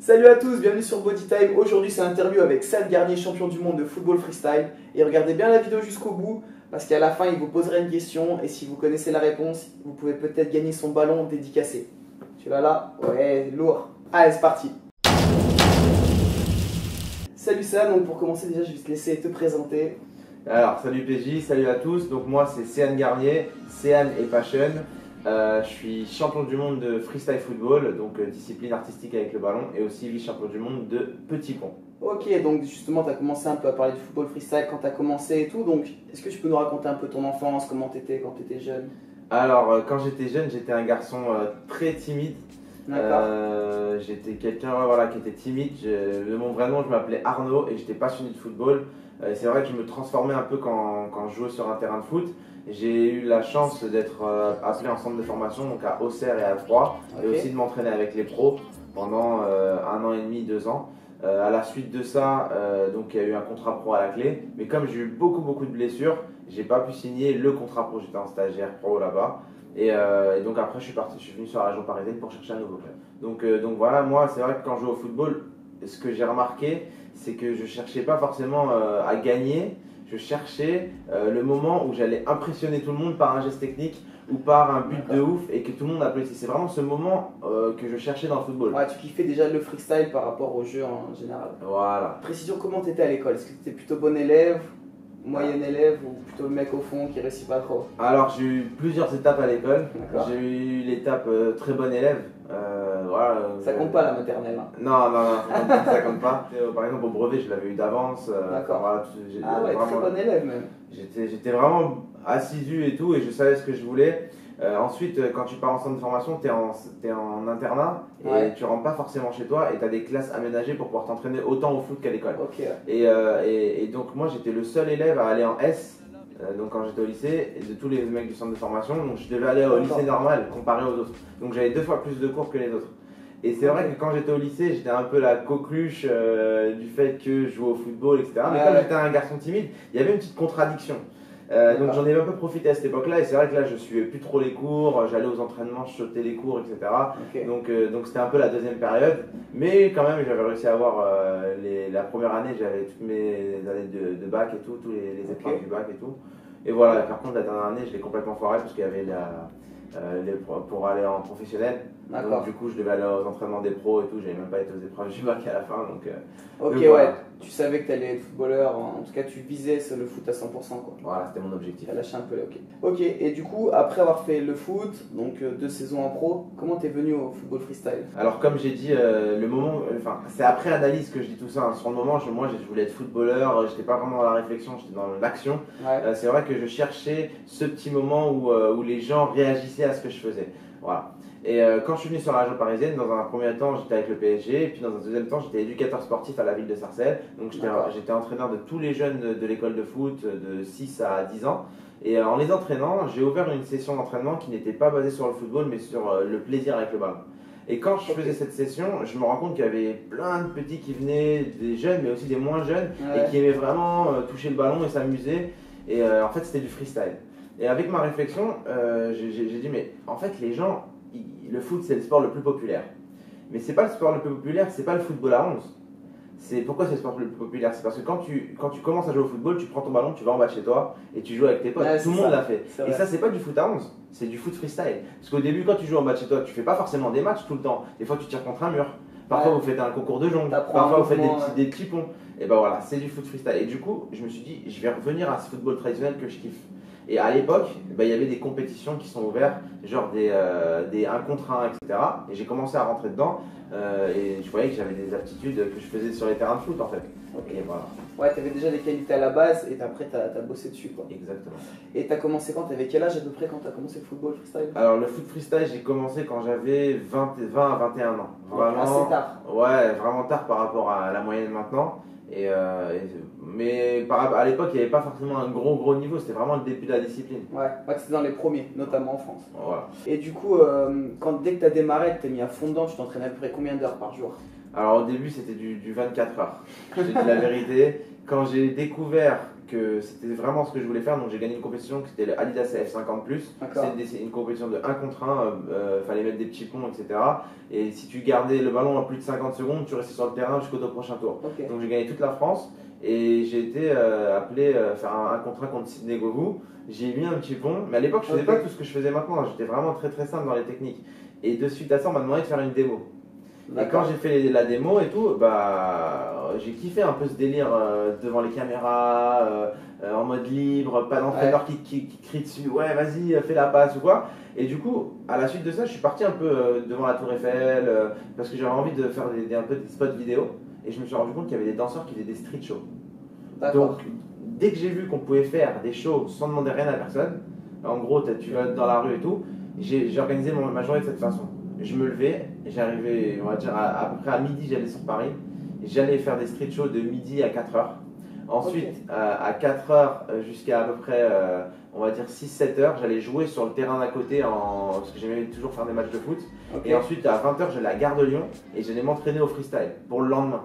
Salut à tous, bienvenue sur Body Time. Aujourd'hui c'est l'interview avec Sean Garnier, champion du monde de football freestyle. Et regardez bien la vidéo jusqu'au bout parce qu'à la fin il vous posera une question et si vous connaissez la réponse, vous pouvez peut-être gagner son ballon dédicacé. Tu l'as là? Ouais, lourd. Allez, c'est parti. Salut Sean, donc pour commencer déjà je vais te laisser te présenter. Alors, salut PJ, salut à tous. Donc moi c'est Sean Garnier, Sean et Passion. Je suis champion du monde de freestyle football, donc discipline artistique avec le ballon, et aussi vice-champion du monde de petit pont. Ok, donc justement tu as commencé un peu à parler de football freestyle quand tu as commencé et tout, donc est-ce que tu peux nous raconter un peu ton enfance, comment tu étais quand tu étais jeune? Alors, quand j'étais jeune, j'étais un garçon très timide. D'accord. J'étais quelqu'un qui était timide. De mon vrai nom, je m'appelais Arnaud et j'étais passionné de football. C'est vrai que je me transformais un peu quand je jouais sur un terrain de foot. J'ai eu la chance d'être appelé en centre de formation, donc à Auxerre et à Troyes, et aussi de m'entraîner avec les pros pendant 1 an et demi, 2 ans. À la suite de ça, donc il y a eu un contrat pro à la clé, mais comme j'ai eu beaucoup de blessures, j'ai pas pu signer le contrat pro. J'étais en stagiaire pro là-bas. Et donc après je suis venu sur la région parisienne pour chercher un nouveau club. Donc voilà, moi c'est vrai que quand je joue au football, ce que j'ai remarqué, c'est que je cherchais pas forcément à gagner, je cherchais le moment où j'allais impressionner tout le monde par un geste technique ou par un but de ouf et que tout le monde applaudissait. C'est vraiment ce moment que je cherchais dans le football. Ouais, tu kiffais déjà le freestyle par rapport au jeu en général. Voilà. Précision, comment tu étais à l'école? Est-ce que tu étais plutôt bon élève, moyen élève ou plutôt le mec au fond qui réussit pas trop? Alors j'ai eu plusieurs étapes à l'école. D'accord. J'ai eu l'étape très bon élève. Ça compte pas la maternelle. Hein. Non, ça compte pas. Par exemple au brevet je l'avais eu d'avance. D'accord. Voilà, Ah ouais, très bon élève même. J'étais vraiment assidu et tout et je savais ce que je voulais. Ensuite, quand tu pars en centre de formation, tu es en internat et Ouais. tu rentres pas forcément chez toi et tu as des classes aménagées pour pouvoir t'entraîner autant au foot qu'à l'école. Ok. Et donc moi j'étais le seul élève à aller en S, donc quand j'étais au lycée, et de tous les mecs du centre de formation, donc je devais aller au lycée normal comparé aux autres. Donc j'avais 2 fois plus de cours que les autres. Et c'est vrai que quand j'étais au lycée, j'étais un peu la coqueluche du fait que je jouais au football, etc. Mais comme j'étais un garçon timide, il y avait une petite contradiction. Donc j'en ai un peu profité à cette époque-là et c'est vrai que là je suivais plus trop les cours, j'allais aux entraînements, je sautais les cours, etc. Okay. Donc c'était un peu la deuxième période, mais quand même j'avais réussi à avoir la première année, j'avais toutes mes années de bac et tout, tous les épreuves du bac et tout. Et voilà, par contre la dernière année je l'ai complètement foiré parce qu'il y avait pour aller en professionnel. Donc du coup je devais aller aux entraînements des pros et tout, j'avais même pas été aux épreuves du bac à la fin. Donc voilà. Ouais, tu savais que tu allais être footballeur, en tout cas tu visais le foot à 100% quoi. Voilà, c'était mon objectif. Tu as lâché un peu, ok, et du coup après avoir fait le foot, donc 2 saisons en pro, comment t'es venu au football freestyle? Alors comme j'ai dit, le moment, c'est après analyse que je dis tout ça, hein. Sur le moment, moi je voulais être footballeur, j'étais pas vraiment dans la réflexion, j'étais dans l'action. Ouais. C'est vrai que je cherchais ce petit moment où les gens réagissaient à ce que je faisais. Voilà. Et quand je suis venu sur la région parisienne, dans un premier temps j'étais avec le PSG, et puis dans un deuxième temps j'étais éducateur sportif à la ville de Sarcelles. Donc j'étais entraîneur de tous les jeunes de l'école de foot de 6 à 10 ans. Et en les entraînant, j'ai ouvert une session d'entraînement qui n'était pas basée sur le football, mais sur le plaisir avec le ballon. Et quand je faisais cette session, je me rends compte qu'il y avait plein de petits qui venaient, des jeunes, mais aussi des moins jeunes, et qui aimaient vraiment toucher le ballon et s'amuser. Et en fait, c'était du freestyle. Et avec ma réflexion, j'ai dit, mais en fait, les gens, le foot, c'est le sport le plus populaire. Mais c'est pas le sport le plus populaire, c'est pas le football à 11. Pourquoi c'est le sport le plus populaire? C'est parce que quand tu commences à jouer au football, tu prends ton ballon, tu vas en bas de chez toi et tu joues avec tes potes. Tout le monde l'a fait. Et ça, c'est pas du foot à 11, c'est du foot freestyle. Parce qu'au début, quand tu joues en bas de chez toi, tu fais pas forcément des matchs tout le temps. Des fois, tu tires contre un mur. Parfois, vous faites un concours de jongle. Parfois, vous faites des petits ponts. Et ben voilà, c'est du foot freestyle. Et du coup, je me suis dit, je vais revenir à ce football traditionnel que je kiffe. Et à l'époque, il y avait des compétitions qui sont ouvertes, genre des 1 contre 1, etc. Et j'ai commencé à rentrer dedans et je voyais que j'avais des aptitudes que je faisais sur les terrains de foot en fait. Et voilà. Ouais, tu avais déjà des qualités à la base et après tu as bossé dessus quoi. Exactement. Et tu as commencé quand? Tu avais quel âge à peu près quand tu as commencé le football freestyle? Alors le foot freestyle, j'ai commencé quand j'avais 20 à 21 ans. Vraiment, assez tard. Ouais, vraiment tard par rapport à la moyenne maintenant. Mais à l'époque, il n'y avait pas forcément un gros niveau, c'était vraiment le début de la discipline. Ouais, c'était dans les premiers, notamment en France. Voilà. Et du coup, dès que tu as démarré, que tu t'es mis à fond dedans, tu t'entraînais à peu près combien d'heures par jour? Alors au début c'était du 24 heures. Je te dis la vérité. Quand j'ai découvert que c'était vraiment ce que je voulais faire, donc j'ai gagné une compétition qui était le Adidas F50+. C'est une compétition de 1 contre 1, fallait mettre des petits ponts, etc. Et si tu gardais le ballon en plus de 50 secondes, tu restais sur le terrain jusqu'au prochain tour. Donc j'ai gagné toute la France et j'ai été appelé faire un 1 contre 1 contre Sidney Govou. J'ai mis un petit pont, mais à l'époque je faisais pas tout ce que je faisais maintenant, j'étais vraiment très très simple dans les techniques. Et de suite à ça, on m'a demandé de faire une démo. Et quand j'ai fait la démo et tout, bah, j'ai kiffé un peu ce délire devant les caméras, en mode libre, pas d'entraîneur qui crie dessus, ouais vas-y fais la passe ou quoi. Et du coup, à la suite de ça, je suis parti un peu devant la Tour Eiffel parce que j'avais envie de faire un peu des spots vidéo. Et je me suis rendu compte qu'il y avait des danseurs qui faisaient des street shows. Donc dès que j'ai vu qu'on pouvait faire des shows sans demander rien à personne, en gros tu vas dans la rue et tout, j'ai organisé ma journée de cette façon. Je me levais, j'arrivais, on va dire, à peu près à midi, j'allais sur Paris. J'allais faire des street shows de midi à 4h. Ensuite, à 4h jusqu'à à peu près, on va dire 6-7 heures, j'allais jouer sur le terrain d'à côté parce que j'aimais toujours faire des matchs de foot. Et ensuite, à 20h, j'allais à Gare de Lyon et j'allais m'entraîner au freestyle pour le lendemain.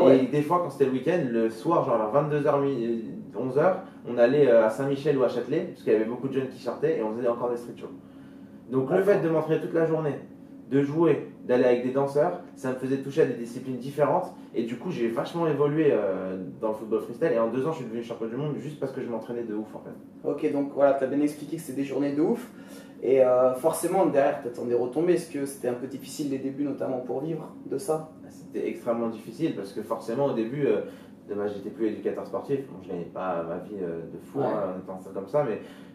Et des fois, quand c'était le week-end, le soir, genre vers 22h, 11h, on allait à Saint-Michel ou à Châtelet, parce qu'il y avait beaucoup de jeunes qui sortaient et on faisait encore des street shows. Donc le fait de m'entraîner toute la journée, de jouer, d'aller avec des danseurs, ça me faisait toucher à des disciplines différentes et du coup j'ai vachement évolué dans le football freestyle et en 2 ans je suis devenu champion du monde juste parce que je m'entraînais de ouf en fait. Ok, donc voilà, tu as bien expliqué que c'était des journées de ouf et forcément derrière tu attends des retombées. Est-ce que c'était un peu difficile les débuts notamment pour vivre de ça? C'était extrêmement difficile parce que forcément au début, j'étais plus éducateur sportif, bon, je gagnais pas ma vie de fou en étant comme ça,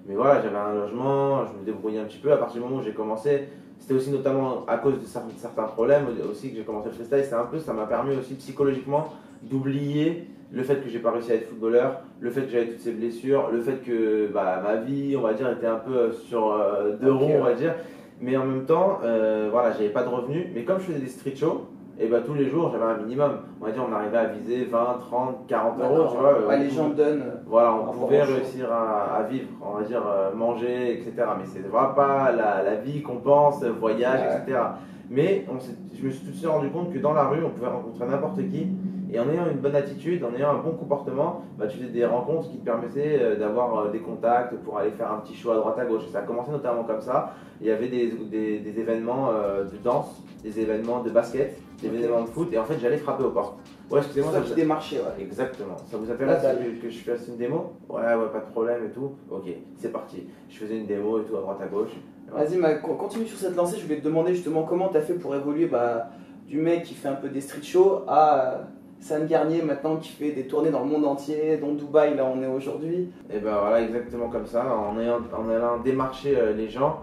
mais voilà, j'avais un logement, je me débrouillais un petit peu. À partir du moment où j'ai commencé, c'était aussi notamment à cause de certains problèmes aussi que j'ai commencé le freestyle. Ça m'a permis aussi psychologiquement d'oublier le fait que j'ai pas réussi à être footballeur, le fait que j'avais toutes ces blessures, le fait que ma vie, on va dire, était un peu sur deux ronds, on va dire. Mais en même temps, voilà, j'avais pas de revenus. Mais comme je faisais des street shows, et tous les jours j'avais un minimum. On va dire, on arrivait à viser 20, 30, 40 euros. Tu vois, les gens donnent. Voilà, on pouvait réussir à vivre, on va dire, manger, etc. Mais c'est vraiment pas la vie qu'on pense, voyage, etc. Mais je me suis tout de suite rendu compte que dans la rue, on pouvait rencontrer n'importe qui. Et en ayant une bonne attitude, en ayant un bon comportement, tu faisais des rencontres qui te permettaient d'avoir des contacts pour aller faire un petit show à droite à gauche. Et ça a commencé notamment comme ça. Il y avait des événements de danse, des événements de basket, des événements de foot. Et en fait, j'allais frapper aux portes. Ouais, excusez-moi. Ça qui démarchait, Exactement. Ça vous intéresse que je fasse une démo? Ouais, pas de problème et tout. Ok, c'est parti. Je faisais une démo et tout à droite à gauche. Vas-y, continue sur cette lancée. Je voulais te demander justement comment tu as fait pour évoluer du mec qui fait un peu des street shows à Sam Garnier maintenant qui fait des tournées dans le monde entier, dont Dubaï, là on est aujourd'hui. Et voilà, exactement comme ça, en allant démarcher les gens,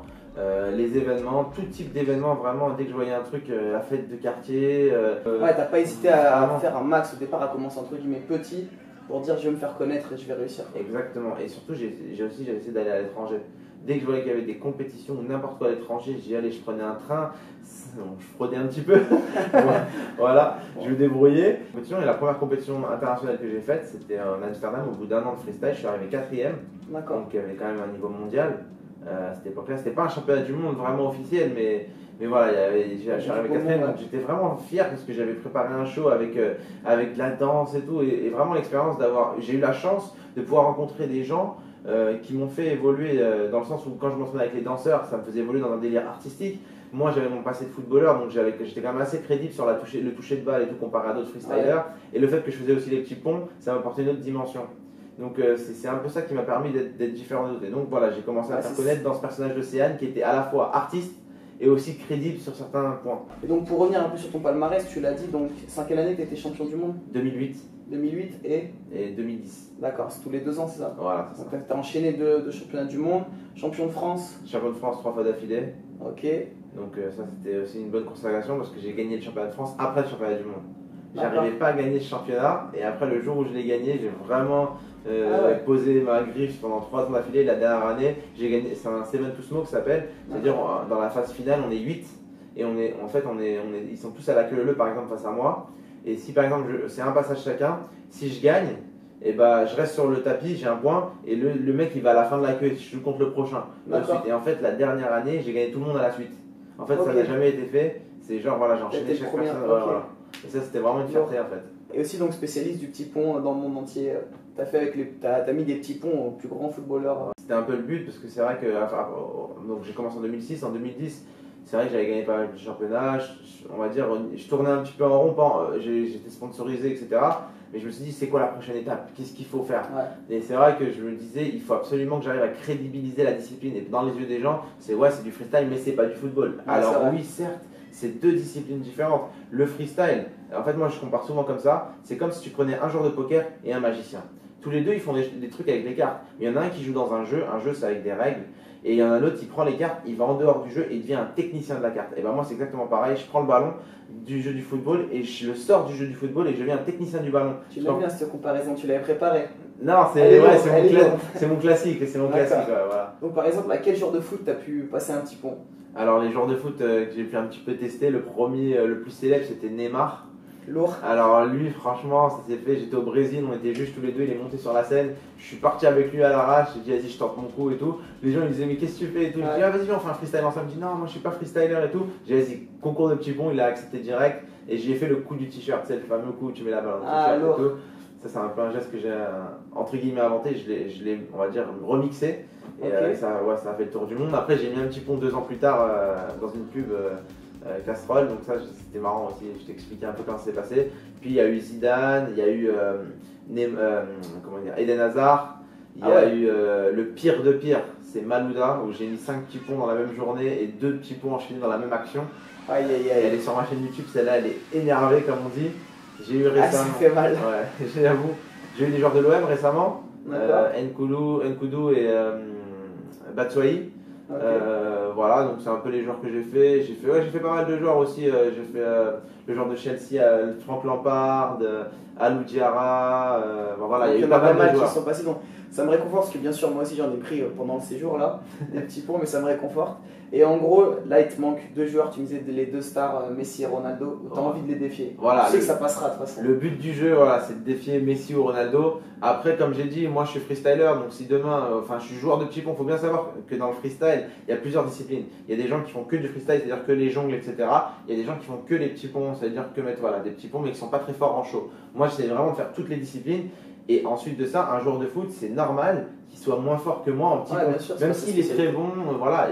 les événements, tout type d'événements, vraiment, dès que je voyais un truc, la fête de quartier. Ouais, t'as pas hésité à faire un max au départ, à commencer entre guillemets petit, pour dire je vais me faire connaître et je vais réussir. Exactement, et surtout j'ai essayé d'aller à l'étranger. Dès que je voyais qu'il y avait des compétitions ou n'importe quoi à l'étranger, j'y allais, je prenais un train, je fraudais un petit peu, voilà, je me débrouillais. Et la première compétition internationale que j'ai faite, c'était en Amsterdam, au bout d'1 an de freestyle, je suis arrivé 4ème, donc il y avait quand même un niveau mondial. À cette époque-là, c'était pas un championnat du monde vraiment officiel, mais voilà, je suis arrivé 4ème, donc j'étais vraiment fier parce que j'avais préparé un show avec de la danse et tout, et vraiment l'expérience j'ai eu la chance de pouvoir rencontrer des gens qui m'ont fait évoluer dans le sens où quand je m'entraînais avec les danseurs, ça me faisait évoluer dans un délire artistique. Moi j'avais mon passé de footballeur, donc j'étais quand même assez crédible sur le toucher de balle et tout comparé à d'autres freestylers. Et le fait que je faisais aussi les petits ponts, ça m'apportait une autre dimension. Donc c'est un peu ça qui m'a permis d'être différent des autres. Et donc voilà, j'ai commencé à me faire connaître dans ce personnage d'Océane qui était à la fois artiste et aussi crédible sur certains points. Et donc pour revenir un peu sur ton palmarès, tu l'as dit, donc c'est en quelle année que tu étais champion du monde? 2008. 2008 et 2010. D'accord, c'est tous les 2 ans, c'est ça? Voilà, c'est ça. Donc tu as enchaîné deux championnats du monde, champion de France? Champion de France 3 fois d'affilée. Ok. Donc ça c'était aussi une bonne consécration parce que j'ai gagné le championnat de France après le championnat du monde. J'arrivais pas à gagner ce championnat et après le jour où je l'ai gagné, j'ai vraiment posé ma griffe pendant 3 ans d'affilée. La dernière année, j'ai gagné, c'est un 7 to Smoke ça s'appelle, c'est-à-dire dans la phase finale on est 8 et ils sont tous à la queue leu par exemple face à moi. Et si par exemple c'est un passage chacun, si je gagne, je reste sur le tapis, j'ai un point et le mec il va à la fin de la queue et je joue contre le prochain. Et en fait la dernière année j'ai gagné tout le monde à la suite. En fait ça n'a jamais été fait, c'est genre voilà, j'ai enchaîné chaque personne. Voilà. ça, c'était vraiment une fierté en fait. Et aussi donc spécialiste du petit pont dans le monde entier. T'as mis des petits ponts aux plus grands footballeurs. C'était un peu le but parce que c'est vrai que donc j'ai commencé en 2006, en 2010, c'est vrai que j'avais gagné pas mal de championnats. On va dire, je tournais un petit peu en rond, j'étais sponsorisé, etc. Mais je me suis dit, c'est quoi la prochaine étape? Qu'est-ce qu'il faut faire? Et c'est vrai que je me disais, il faut absolument que j'arrive à crédibiliser la discipline. Et dans les yeux des gens, c'est du freestyle, mais c'est pas du football. Alors oui, certes, c'est deux disciplines différentes. Le freestyle, en fait, moi je compare souvent comme ça, c'est comme si tu prenais un joueur de poker et un magicien. Tous les deux, ils font des trucs avec des cartes. Mais il y en a un qui joue dans un jeu c'est avec des règles. Et il y en a un autre qui prend les cartes, il va en dehors du jeu et il devient un technicien de la carte. Et ben moi, c'est exactement pareil. Je prends le ballon du jeu du football et je le sors du jeu du football et je deviens un technicien du ballon. Tu l'aimes bien cette comparaison, tu l'avais préparée? Non, c'est mon classique. C'est mon classique, voilà. Donc par exemple, à quel genre de foot tu as pu passer un petit pont? Alors les joueurs de foot que j'ai pu un petit peu tester, le premier, le plus célèbre, c'était Neymar. Lourd. Alors lui, franchement, ça s'est fait. J'étais au Brésil, on était juste tous les deux. Il est monté sur la scène. Je suis parti avec lui à l'arrache. J'ai dit, vas-y, je tente mon coup et tout. Les gens ils disaient, mais qu'est-ce que tu fais et tout. Je dis, ah, vas-y, on fait un freestyle ensemble. Il me dit, non, moi je suis pas freestyler et tout. J'ai dit, vas-y, concours de petits ponts. Il a accepté direct. Et j'ai fait le coup du t-shirt, c'est le fameux coup où tu mets la balle dans le t-shirt et tout. Ça, c'est un peu un geste que j'ai entre guillemets inventé. Je l'ai, on va dire, remixé. Et ça a fait le tour du monde. Après, j'ai mis un petit pont 2 ans plus tard dans une pub. Castrol, donc ça c'était marrant aussi, je t'expliquais un peu comment ça s'est passé. Puis il y a eu Zidane, il y a eu Eden Hazard, il y a eu le pire de pire, c'est Malouda, où j'ai mis 5 petits ponts dans la même journée et 2 petits ponts enchaînés dans la même action. Aïe aïe aïe. Elle est sur ma chaîne YouTube, celle-là elle est énervée comme on dit. J'ai eu récemment. Ça fait mal. Ouais, j'avoue. J'ai eu des joueurs de l'OM récemment, Nkoudou et Batshuayi. Voilà, donc c'est un peu les joueurs que j'ai fait. J'ai fait pas mal de joueurs aussi. J'ai fait le joueur de Chelsea, Frank Lampard, Alou Diarra. Voilà, il y a eu pas mal de joueurs qui sont passés. Donc ça me réconforte parce que bien sûr, moi aussi j'en ai pris pendant le séjour là, des petits points, mais ça me réconforte. Et en gros, là il te manque 2 joueurs. Tu me disais les 2 stars, Messi et Ronaldo. Tu as envie de les défier. Voilà, tu sais que ça passera de toute façon. Le but du jeu, c'est de défier Messi ou Ronaldo. Après, comme j'ai dit, moi je suis freestyler, donc si demain, je suis joueur de petits ponts, il faut bien savoir que dans le freestyle, il y a plusieurs disciplines. Il y a des gens qui font que du freestyle, c'est-à-dire que les jongles, etc. Il y a des gens qui font que les petits ponts, c'est-à-dire que mettre des petits ponts, mais qui ne sont pas très forts en show. Moi, j'essaie vraiment de faire toutes les disciplines. Et ensuite de ça, un joueur de foot, c'est normal qu'il soit moins fort que moi en petit pont. Même s'il est très bon,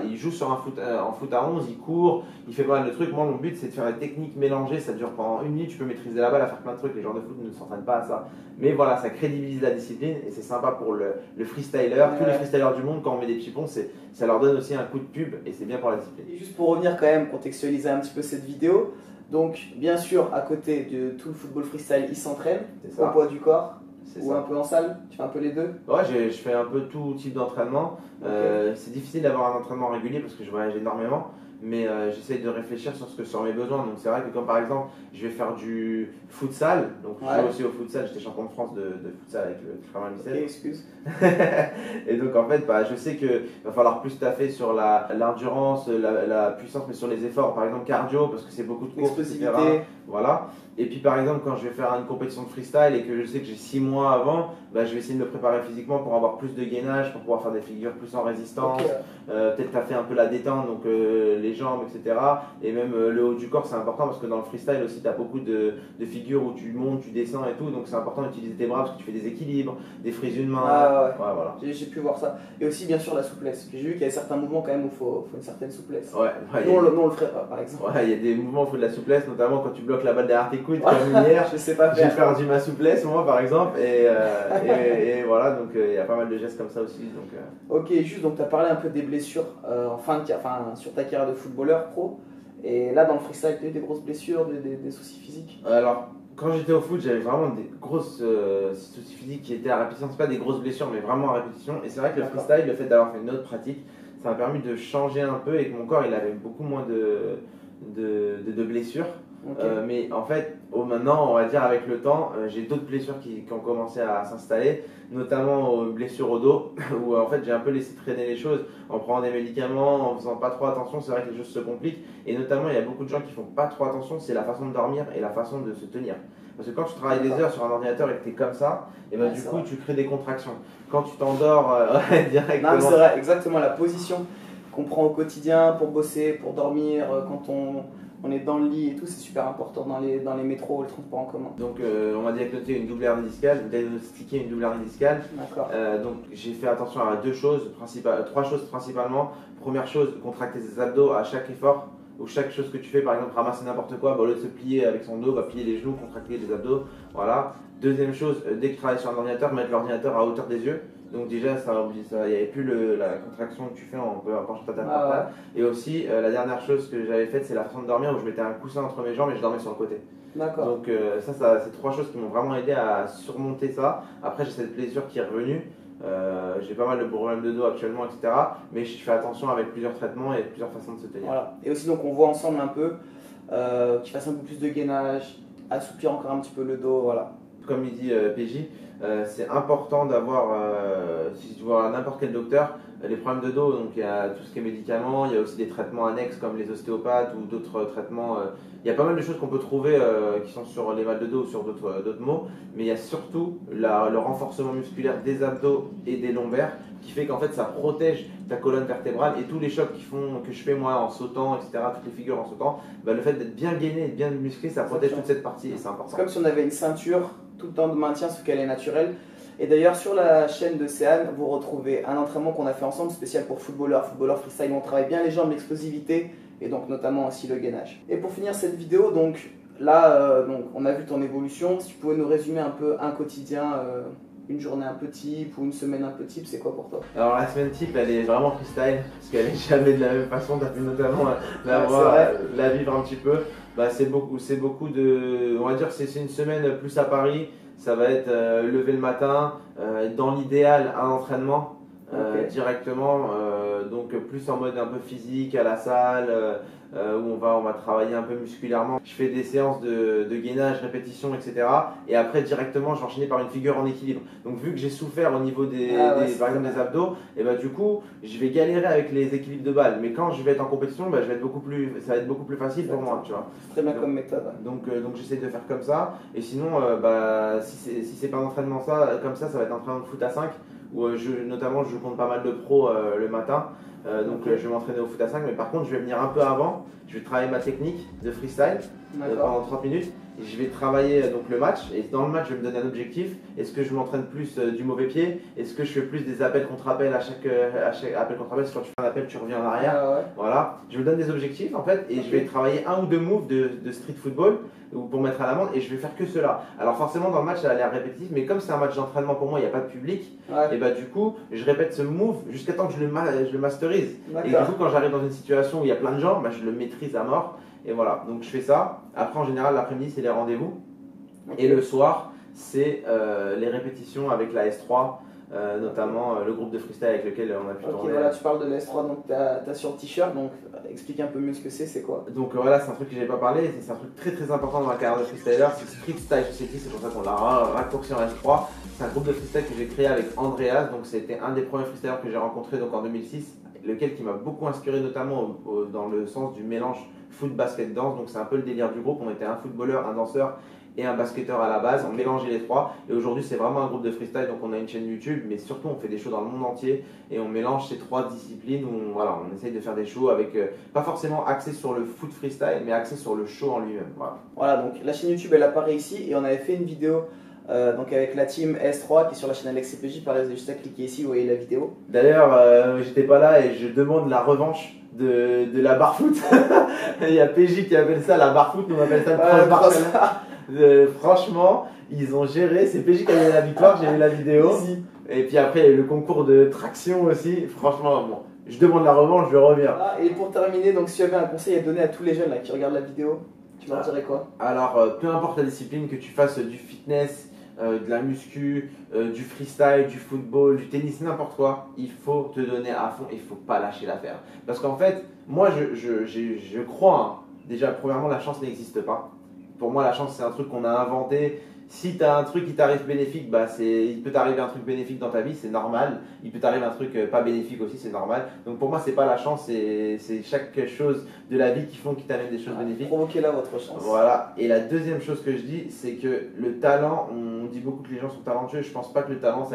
il joue sur en foot à 11, il court, il fait pas mal de trucs. Moi, mon but, c'est de faire des techniques mélangées. Ça dure pendant 1 minute, tu peux maîtriser la balle, à faire plein de trucs. Les joueurs de foot ne s'entraînent pas à ça. Mais voilà, ça crédibilise la discipline et c'est sympa pour le freestyler. Tous les freestylers du monde, quand on met des petits ponts, ça leur donne aussi un coup de pub et c'est bien pour la discipline. Et juste pour revenir quand même, contextualiser un petit peu cette vidéo. Donc, bien sûr, à côté de tout le football freestyle, ils s'entraînent au poids du corps. Ou un peu en salle? Tu fais un peu les deux? Ouais, je fais un peu tout type d'entraînement. C'est difficile d'avoir un entraînement régulier parce que je voyage énormément, mais j'essaye de réfléchir sur mes besoins. Donc c'est vrai que comme par exemple, je vais faire du futsal, donc je joue aussi au futsal, j'étais champion de France de futsal avec le 97. Ok, excuse. Et donc en fait, je sais qu'il va falloir plus taffer sur l'endurance, la puissance, mais sur les efforts, par exemple cardio, parce que c'est beaucoup de courses, etc. Voilà. Et puis par exemple, quand je vais faire une compétition de freestyle et que je sais que j'ai 6 mois avant, je vais essayer de me préparer physiquement pour avoir plus de gainage, pour pouvoir faire des figures plus en résistance, peut-être taffer un peu la détente, donc les jambes, etc. Et même le haut du corps, c'est important parce que dans le freestyle aussi, tu as beaucoup de figures où tu montes, tu descends et tout, donc c'est important d'utiliser tes bras parce que tu fais des équilibres, des frises d'une main. Voilà. J'ai pu voir ça. Et aussi, bien sûr, la souplesse. J'ai vu qu'il y avait certains mouvements quand même où il faut une certaine souplesse. Nous, on le ferait pas, par exemple. Il y a des mouvements où il faut de la souplesse, notamment quand tu bloques la balle derrière tes coudes, comme hier. Je sais pas faire. J'ai perdu ma souplesse, moi, par exemple. Et voilà, donc il y a pas mal de gestes comme ça aussi. Donc, Ok, juste, donc tu as parlé un peu des blessures sur ta carrière de footballeur pro. Et là, dans le freestyle, tu as eu des grosses blessures, des soucis physiques? Alors, quand j'étais au foot, j'avais vraiment des grosses soucis physiques qui étaient à répétition. C'est pas des grosses blessures, mais vraiment à répétition. Et c'est vrai que le freestyle, le fait d'avoir fait une autre pratique, ça m'a permis de changer un peu et que mon corps, il avait beaucoup moins de blessures. Mais en fait, maintenant, on va dire avec le temps, j'ai d'autres blessures qui ont commencé à s'installer, notamment aux blessures au dos, où en fait j'ai un peu laissé traîner les choses en prenant des médicaments, en faisant pas trop attention. C'est vrai que les choses se compliquent, et notamment il y a beaucoup de gens qui font pas trop attention, c'est la façon de dormir et la façon de se tenir. Parce que quand tu travailles des heures sur un ordinateur et que tu es comme ça, et du coup tu crées des contractions. Quand tu t'endors directement. Non, c'est vrai, exactement la position qu'on prend au quotidien pour bosser, pour dormir, quand on est dans le lit et tout, c'est super important dans les métros, les transports en commun. Donc on m'a diagnostiqué une double hernie discale, D'accord. Donc j'ai fait attention à trois choses principalement. Première chose, contracter ses abdos à chaque effort, ou chaque chose que tu fais, par exemple ramasser n'importe quoi, au lieu de se plier avec son dos, plier les genoux, contracter les abdos, voilà. Deuxième chose, dès que tu travailles sur un ordinateur, mettre l'ordinateur à hauteur des yeux. Donc déjà, il n'y avait plus la contraction que tu fais en penchant ta tête par terre. Et aussi, la dernière chose que j'avais faite, c'est la façon de dormir où je mettais un coussin entre mes jambes et je dormais sur le côté. D'accord. Donc c'est trois choses qui m'ont vraiment aidé à surmonter ça. Après, j'ai cette blessure qui est revenue. J'ai pas mal de problèmes de dos actuellement, etc. Mais je fais attention avec plusieurs traitements et plusieurs façons de se tenir. Voilà. Et aussi, donc on voit ensemble un peu qu'il fasse un peu plus de gainage, assouplir encore un petit peu le dos, voilà. Comme il dit PJ, c'est important d'avoir, si tu vois n'importe quel docteur, les problèmes de dos, donc il y a tout ce qui est médicaments, il y a aussi des traitements annexes comme les ostéopathes ou d'autres traitements. Il y a pas mal de choses qu'on peut trouver qui sont sur les mal de dos ou sur d'autres maux, mais il y a surtout le renforcement musculaire des abdos et des lombaires qui fait qu'en fait ça protège ta colonne vertébrale et tous les chocs que je fais moi en sautant, etc., toutes les figures en sautant, le fait d'être bien gainé et bien musclé, ça protège toute cette partie et c'est important. C'est comme si on avait une ceinture tout le temps de maintien, sauf qu'elle est naturelle. Et d'ailleurs, sur la chaîne de Céane, vous retrouvez un entraînement qu'on a fait ensemble, spécial pour footballeurs freestyle. On travaille bien les jambes, l'explosivité et donc notamment aussi le gainage. Et pour finir cette vidéo, donc là, on a vu ton évolution. Si tu pouvais nous résumer un peu un quotidien, une journée un peu type ou une semaine un peu type, c'est quoi pour toi? Alors la semaine type, elle est vraiment freestyle parce qu'elle est jamais de la même façon. Tu as pu notamment la vivre un petit peu. C'est beaucoup de, on va dire, c'est une semaine plus à Paris. Ça va être lever le matin, dans l'idéal un entraînement directement, donc plus en mode un peu physique à la salle, où on va travailler un peu musculairement. Je fais des séances de gainage, répétition, etc. Et après directement je vais enchaîner par une figure en équilibre. Donc vu que j'ai souffert au niveau par exemple des abdos, et du coup je vais galérer avec les équilibres de balle. Mais quand je vais être en compétition, ça va être beaucoup plus facile pour moi, tu vois. Très bien comme méthode. Donc j'essaie de faire comme ça. Et sinon, si c'est pas un entraînement comme ça va être un entraînement de foot à 5 où notamment je compte pas mal de pros le matin. Je vais m'entraîner au foot à 5, mais par contre je vais venir un peu avant, je vais travailler ma technique de freestyle pendant 30 minutes et je vais travailler donc le match, et dans le match je vais me donner un objectif. Est-ce que je m'entraîne plus du mauvais pied? Est-ce que je fais plus des appels contre appels à chaque appel contre appel? Quand tu fais un appel tu reviens en arrière. Voilà, je me donne des objectifs en fait et je vais travailler un ou deux moves de street football pour mettre à l'amende et je vais faire que cela. Alors forcément dans le match ça a l'air répétitif, mais comme c'est un match d'entraînement pour moi, il n'y a pas de public, et du coup je répète ce move jusqu'à temps que je le masterise. Et du coup quand j'arrive dans une situation où il y a plein de gens, je le maîtrise à mort. Et voilà, donc je fais ça. Après en général l'après-midi c'est les rendez-vous. Et le soir c'est les répétitions avec la S3. Notamment le groupe de freestyle avec lequel on a pu tourner. Voilà, tu parles de l'S3, donc tu as sur le t-shirt, donc explique un peu mieux ce que c'est quoi? Donc voilà, c'est un truc que j'ai pas parlé, c'est un truc très très important dans ma carrière de freestyler, c'est Street Style Society, c'est pour ça qu'on l'a raccourci en S3. C'est un groupe de freestyle que j'ai créé avec Andreas, donc c'était un des premiers freestylers que j'ai rencontré donc en 2006, lequel qui m'a beaucoup inspiré notamment dans le sens du mélange foot, basket, danse. Donc c'est un peu le délire du groupe, on était un footballeur, un danseur et un basketteur à la base, on mélangeait les trois et aujourd'hui c'est vraiment un groupe de freestyle, donc on a une chaîne YouTube mais surtout on fait des shows dans le monde entier et on mélange ces trois disciplines où on essaye de faire des shows avec pas forcément axé sur le foot freestyle mais axé sur le show en lui-même. Voilà, donc la chaîne YouTube elle apparaît ici et on avait fait une vidéo donc avec la team S3 qui est sur la chaîne Alex CPJ, pareil, vous avez juste à cliquer ici, vous voyez la vidéo. D'ailleurs j'étais pas là et je demande la revanche de la barre foot. Il y a PJ qui appelle ça la barre foot, nous on appelle ça le cross bar. Franchement, ils ont géré, c'est PJ qui a eu la victoire, j'ai eu la vidéo. Et puis après, il y a eu le concours de traction aussi. Franchement, bon, je demande la revanche, je reviens. Et pour terminer, donc si tu avais un conseil à donner à tous les jeunes là, qui regardent la vidéo, tu leur dirais quoi? Alors, peu importe la discipline, que tu fasses du fitness, de la muscu, du freestyle, du football, du tennis, n'importe quoi, il faut te donner à fond et il ne faut pas lâcher l'affaire. Parce qu'en fait, moi je crois, déjà, premièrement, la chance n'existe pas. Pour moi, la chance, c'est un truc qu'on a inventé. Si tu as un truc qui t'arrive bénéfique, il peut t'arriver un truc bénéfique dans ta vie, c'est normal. Il peut t'arriver un truc pas bénéfique aussi, c'est normal. Donc pour moi, c'est pas la chance, c'est chaque chose de la vie qui t'amène des choses bénéfiques. Provoquez là votre chance. Voilà. Et la deuxième chose que je dis, c'est que le talent, on dit beaucoup que les gens sont talentueux. Je pense pas que le talent,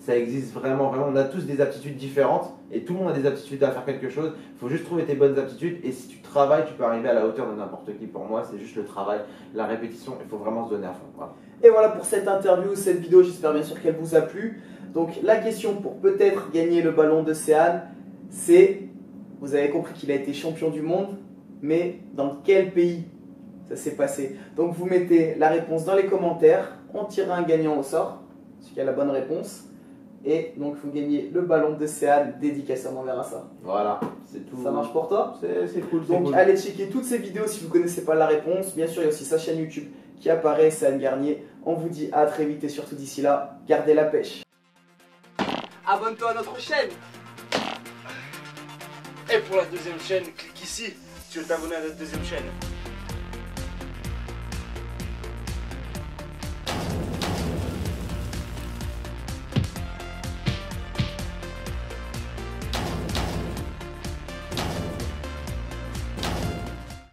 ça existe vraiment. On a tous des aptitudes différentes. Et tout le monde a des aptitudes à faire quelque chose. Il faut juste trouver tes bonnes aptitudes. Et si tu travailles, tu peux arriver à la hauteur de n'importe qui. Pour moi, c'est juste le travail, la répétition. Il faut vraiment se donner à fond. Voilà. Et voilà pour cette interview, cette vidéo. J'espère bien sûr qu'elle vous a plu. Donc la question pour peut-être gagner le ballon de Sehan, c'est, vous avez compris qu'il a été champion du monde, mais dans quel pays ça s'est passé? Donc vous mettez la réponse dans les commentaires. On tirera un gagnant au sort, celui qui a la bonne réponse. Et donc vous gagnez le ballon de Sehan dédicacé, on enverra ça. Voilà, c'est tout. Ça marche pour toi? C'est cool. Donc cool. allez checker toutes ces vidéos si vous ne connaissez pas la réponse. Bien sûr, il y a aussi sa chaîne YouTube qui apparaît, Sehan Garnier. On vous dit à très vite et surtout d'ici là, gardez la pêche. Abonne-toi à notre chaîne. Et pour la deuxième chaîne, clique ici si tu veux t'abonner à la deuxième chaîne.